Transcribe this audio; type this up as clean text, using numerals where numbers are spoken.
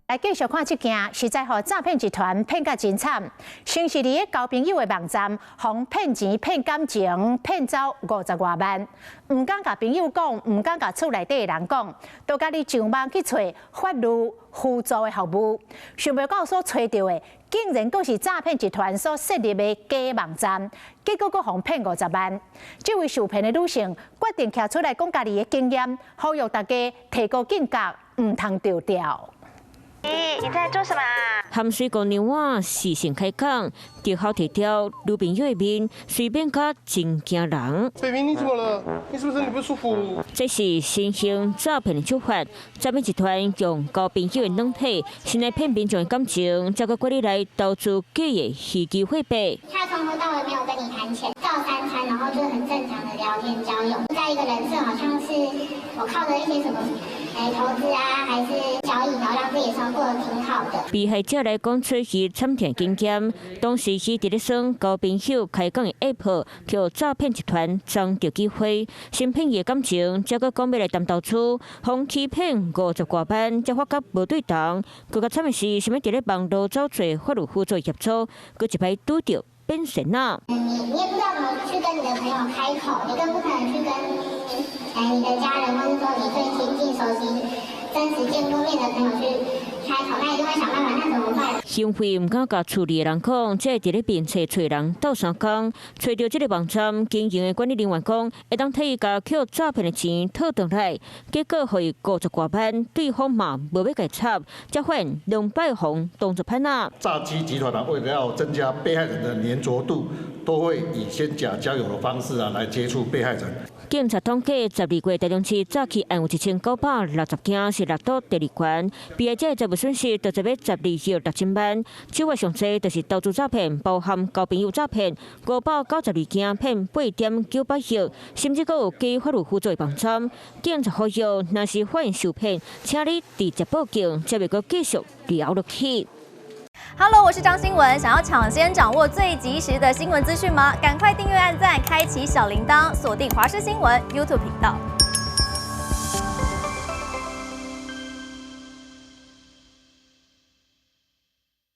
来继续看这件，实在互诈骗集团骗甲真惨。先是伫交朋友的网站，互骗钱、骗感情，骗走50多万。唔敢甲朋友讲，唔敢甲厝内底的人讲，都甲你上网去找法律辅助的服务。想袂到所找到的，竟然阁是诈骗集团所设立的假网站，结果阁互骗50万。这位受骗的女性决定徛出来讲家己的经验，呼吁大家提高警觉，唔通丢掉。 你在做什么啊？含水姑娘我时常开讲，只好摕掉女朋友的面，随便甲真惊人。baby， 你怎么了？你是不是身体不舒服？这是新型诈骗的手法，诈骗集团用交朋友的软体，先来骗民众的感情，再个管理来投资假的虚机会费。他从头到尾没有跟你谈钱，照三餐，然后就是很正常的聊天交友，在一个人设好像是我靠着一些什么。 投资啊，还是交易，然后让自己生活过得挺好的。被害者来讲出其惨痛经验，当时是伫咧耍交朋友开讲的 app， 叫诈骗集团争到机会，先骗伊的感情，再个讲要来谈投资，互欺骗50多万，才发觉无对当。更加惨的是，想要伫咧网络找做法律辅助协助，佮一摆拄到变神啊！你也不知道怎么去跟你的朋友开口，你更不可能去跟。 你的家人，或者说你最亲近、熟悉、真实见过面的朋友去开口，那一定会想办法，那怎么办？行贿唔敢甲处理的人讲，这会伫咧面册找人斗相共，找到这个网站经营的管理人员讲，会当替伊甲捡诈骗的钱讨回来，结果互伊50多万，对方嘛无要改插，才发现200红当作骗啊！诈欺集团为了要增加被害人的粘着度，都会以先假交友的方式来接触被害人。 警察统计，12月台中市诈欺案有1960件，是落到第2关。被害者财务损失就112亿6000万。手法上多就是投资诈骗，包含交朋友诈骗592件，骗8点900亿，甚至阁有假法律辅助网站。警察呼吁，若是发现受骗，请你直接报警，才袂阁继续聊落去。 Hello， 我是张新文。想要抢先掌握最及时的新闻资讯吗？赶快订阅、按赞、开启小铃铛，锁定华视新闻 YouTube 频道。